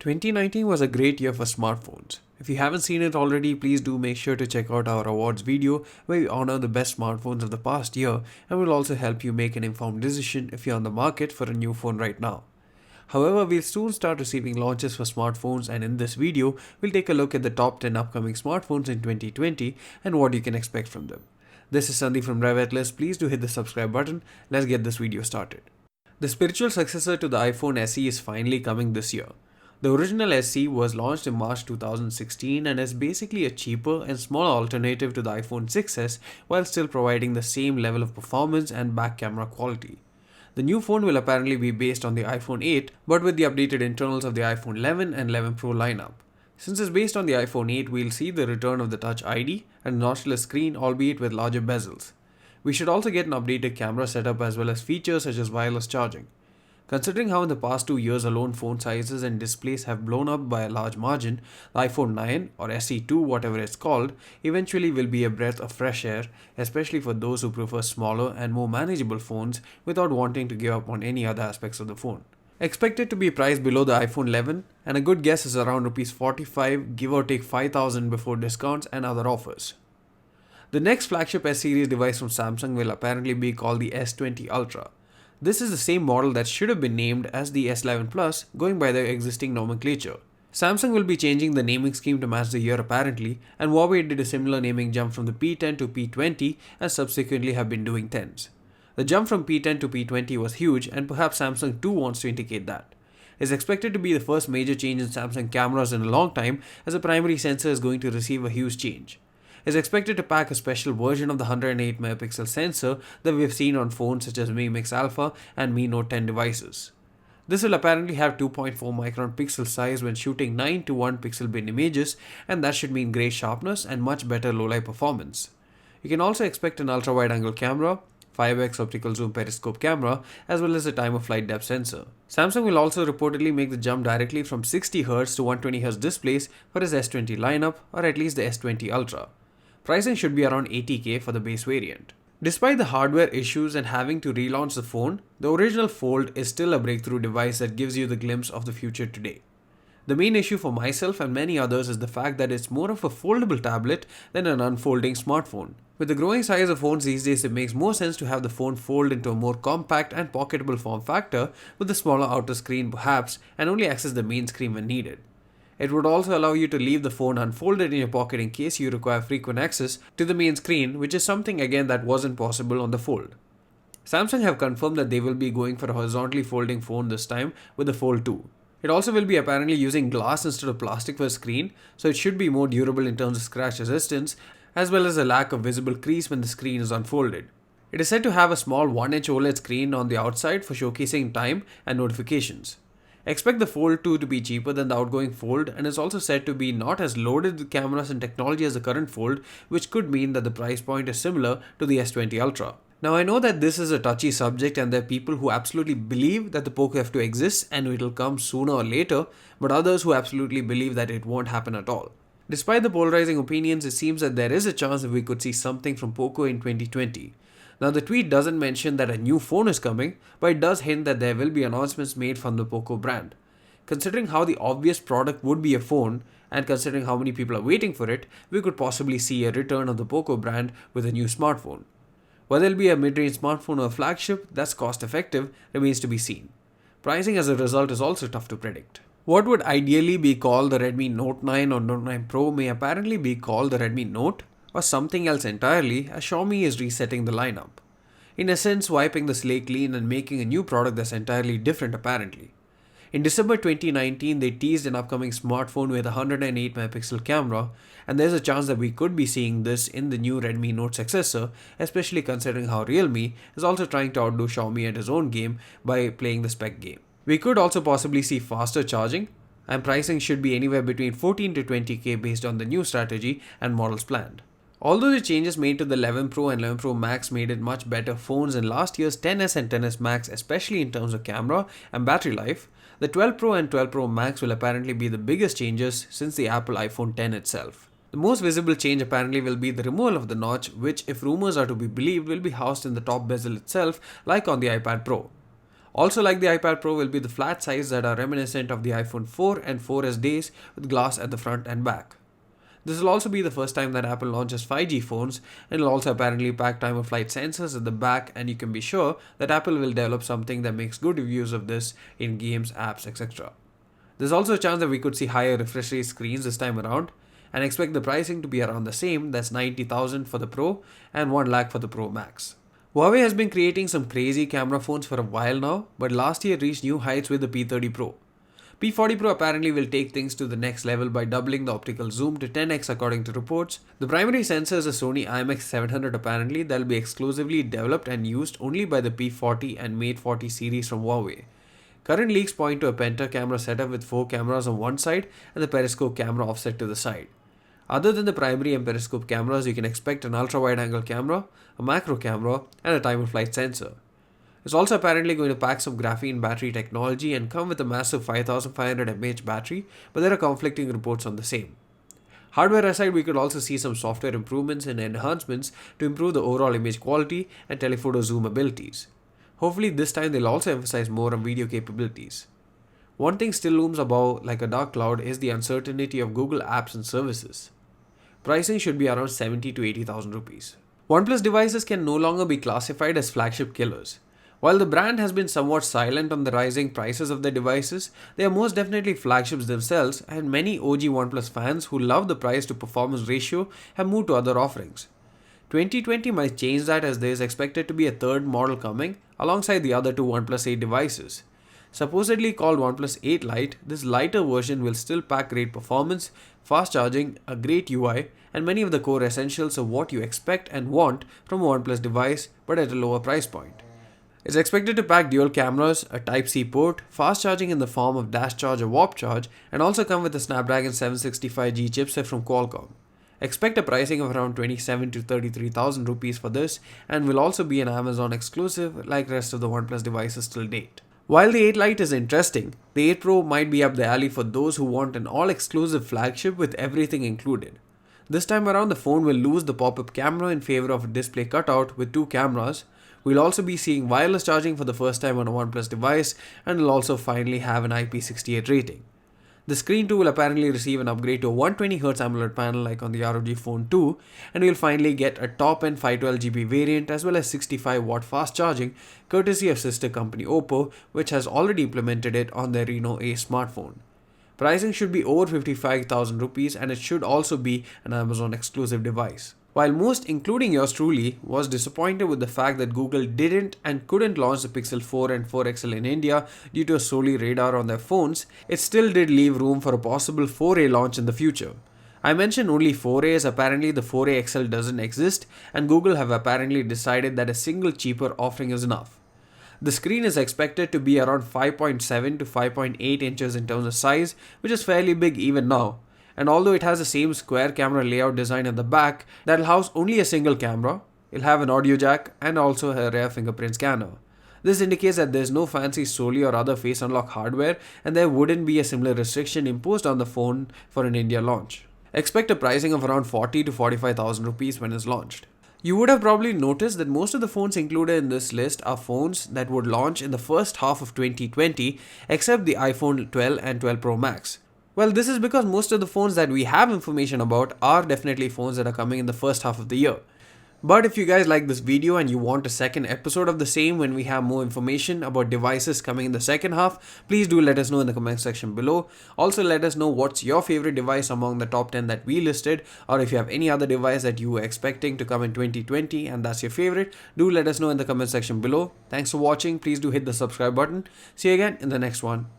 2019 was a great year for smartphones. If you haven't seen it already, please do make sure to check out our awards video where we honor the best smartphones of the past year and will also help you make an informed decision if you're on the market for a new phone right now. However, we'll soon start receiving launches for smartphones, and in this video, we'll take a look at the top 10 upcoming smartphones in 2020 and what you can expect from them. This is Sandeep from RevAtlas. Please do hit the subscribe button. Let's get this video started. The spiritual successor to the iPhone SE is finally coming this year. The original SE was launched in March 2016 and is basically a cheaper and smaller alternative to the iPhone 6s while still providing the same level of performance and back camera quality. The new phone will apparently be based on the iPhone 8 but with the updated internals of the iPhone 11 and 11 Pro lineup. Since it's based on the iPhone 8, we'll see the return of the Touch ID and notchless screen, albeit with larger bezels. We should also get an updated camera setup as well as features such as wireless charging. Considering how in the past 2 years alone phone sizes and displays have blown up by a large margin, the iPhone 9 or SE2, whatever it's called, eventually will be a breath of fresh air, especially for those who prefer smaller and more manageable phones without wanting to give up on any other aspects of the phone. Expected to be priced below the iPhone 11, and a good guess is around Rs 45, give or take 5,000 before discounts and other offers. The next flagship S series device from Samsung will apparently be called the S20 Ultra. This is the same model that should have been named as the S11 Plus, going by their existing nomenclature. Samsung will be changing the naming scheme to match the year apparently, and Huawei did a similar naming jump from the P10 to P20 and subsequently have been doing 10s. The jump from P10 to P20 was huge, and perhaps Samsung too wants to indicate that. It's expected to be the first major change in Samsung cameras in a long time, as the primary sensor is going to receive a huge change. Is expected to pack a special version of the 108 megapixel sensor that we've seen on phones such as Mi Mix Alpha and Mi Note 10 devices. This will apparently have 2.4 micron pixel size when shooting 9 to 1 pixel bin images, and that should mean great sharpness and much better low-light performance. You can also expect an ultra-wide angle camera, 5x optical zoom periscope camera, as well as a time-of-flight depth sensor. Samsung will also reportedly make the jump directly from 60Hz to 120Hz displays for its S20 lineup, or at least the S20 Ultra. Pricing should be around 80k for the base variant. Despite the hardware issues and having to relaunch the phone, the original Fold is still a breakthrough device that gives you the glimpse of the future today. The main issue for myself and many others is the fact that it's more of a foldable tablet than an unfolding smartphone. With the growing size of phones these days, it makes more sense to have the phone fold into a more compact and pocketable form factor with a smaller outer screen perhaps, and only access the main screen when needed. It would also allow you to leave the phone unfolded in your pocket in case you require frequent access to the main screen, which is something again that wasn't possible on the Fold. Samsung have confirmed that they will be going for a horizontally folding phone this time with the Fold 2. It also will be apparently using glass instead of plastic for a screen, so it should be more durable in terms of scratch resistance, as well as a lack of visible crease when the screen is unfolded. It is said to have a small 1-inch OLED screen on the outside for showcasing time and notifications. Expect the Fold 2 to be cheaper than the outgoing Fold, and is also said to be not as loaded with cameras and technology as the current Fold, which could mean that the price point is similar to the S20 Ultra. Now I know that this is a touchy subject and there are people who absolutely believe that the Poco F2 exists and it will come sooner or later, but others who absolutely believe that it won't happen at all. Despite the polarizing opinions, it seems that there is a chance that we could see something from Poco in 2020. Now the tweet doesn't mention that a new phone is coming, but it does hint that there will be announcements made from the Poco brand. Considering how the obvious product would be a phone, and considering how many people are waiting for it, we could possibly see a return of the Poco brand with a new smartphone. Whether it'll be a mid-range smartphone or a flagship that's cost-effective remains to be seen. Pricing as a result is also tough to predict. What would ideally be called the Redmi Note 9 or Note 9 Pro may apparently be called the Redmi Note, or something else entirely, as Xiaomi is resetting the lineup. In a sense, wiping the slate clean and making a new product that's entirely different apparently. In December 2019, they teased an upcoming smartphone with a 108 megapixel camera, and there's a chance that we could be seeing this in the new Redmi Note successor, especially considering how Realme is also trying to outdo Xiaomi at his own game by playing the spec game. We could also possibly see faster charging, and pricing should be anywhere between 14 to 20k based on the new strategy and models planned. Although the changes made to the 11 Pro and 11 Pro Max made it much better phones in last year's 10s and 10s Max, especially in terms of camera and battery life, the 12 Pro and 12 Pro Max will apparently be the biggest changes since the Apple iPhone X itself. The most visible change apparently will be the removal of the notch, which if rumors are to be believed will be housed in the top bezel itself like on the iPad Pro. Also, like the iPad Pro, will be the flat sides that are reminiscent of the iPhone 4 and 4S days with glass at the front and back. This will also be the first time that Apple launches 5G phones, and will also apparently pack time-of-flight sensors at the back, and you can be sure that Apple will develop something that makes good use of this in games, apps, etc. There's also a chance that we could see higher refresh rate screens this time around, and expect the pricing to be around the same, that's 90,000 for the Pro and 1 lakh for the Pro Max. Huawei has been creating some crazy camera phones for a while now, but last year reached new heights with the P30 Pro. P40 Pro apparently will take things to the next level by doubling the optical zoom to 10x according to reports. The primary sensor is a Sony IMX700 apparently that will be exclusively developed and used only by the P40 and Mate 40 series from Huawei. Current leaks point to a penta camera setup with 4 cameras on one side and the periscope camera offset to the side. Other than the primary and periscope cameras, you can expect an ultra-wide-angle camera, a macro camera, and a time-of-flight sensor. It's also apparently going to pack some graphene battery technology and come with a massive 5500 mAh battery, but there are conflicting reports on the same. Hardware aside, we could also see some software improvements and enhancements to improve the overall image quality and telephoto zoom abilities. Hopefully this time they'll also emphasize more on video capabilities. One thing still looms above like a dark cloud is the uncertainty of Google apps and services. Pricing should be around 70 to 80,000 rupees. OnePlus devices can no longer be classified as flagship killers. While the brand has been somewhat silent on the rising prices of their devices, they are most definitely flagships themselves, and many OG OnePlus fans who love the price to performance ratio have moved to other offerings. 2020 might change that, as there is expected to be a third model coming alongside the other two OnePlus 8 devices. Supposedly called OnePlus 8 Lite, this lighter version will still pack great performance, fast charging, a great UI, and many of the core essentials of what you expect and want from a OnePlus device, but at a lower price point. It's expected to pack dual cameras, a Type-C port, fast charging in the form of dash charge or warp charge, and also come with a Snapdragon 765G chipset from Qualcomm. Expect a pricing of around 27 to 33,000 rupees for this, and will also be an Amazon exclusive like rest of the OnePlus devices till date. While the 8 Lite is interesting, the 8 Pro might be up the alley for those who want an all-exclusive flagship with everything included. This time around, the phone will lose the pop-up camera in favor of a display cutout with 2 cameras. We'll also be seeing wireless charging for the first time on a OnePlus device, and will also finally have an IP68 rating. The screen too will apparently receive an upgrade to a 120Hz AMOLED panel like on the ROG Phone 2, and we'll finally get a top-end 512GB variant as well as 65W fast charging, courtesy of sister company Oppo, which has already implemented it on their Reno A smartphone. Pricing should be over 55,000 rupees, and it should also be an Amazon exclusive device. While most, including yours truly, was disappointed with the fact that Google didn't and couldn't launch the Pixel 4 and 4 XL in India due to a solely radar on their phones, it still did leave room for a possible 4A launch in the future. I mentioned only 4A as apparently the 4A XL doesn't exist, and Google have apparently decided that a single cheaper offering is enough. The screen is expected to be around 5.7 to 5.8 inches in terms of size, which is fairly big even now. And although it has the same square camera layout design at the back, that'll house only a single camera, it'll have an audio jack and also a rear fingerprint scanner. This indicates that there's no fancy Soli or other face unlock hardware, and there wouldn't be a similar restriction imposed on the phone for an India launch. Expect a pricing of around 40 to 45,000 rupees when it's launched. You would have probably noticed that most of the phones included in this list are phones that would launch in the first half of 2020, except the iPhone 12 and 12 Pro Max. Well, this is because most of the phones that we have information about are definitely phones that are coming in the first half of the year. But if you guys like this video and you want a second episode of the same when we have more information about devices coming in the second half, please do let us know in the comment section below. Also let us know what's your favorite device among the top 10 that we listed, or if you have any other device that you were expecting to come in 2020 and that's your favorite, do let us know in the comment section below. Thanks for watching. Please do hit the subscribe button. See you again in the next one.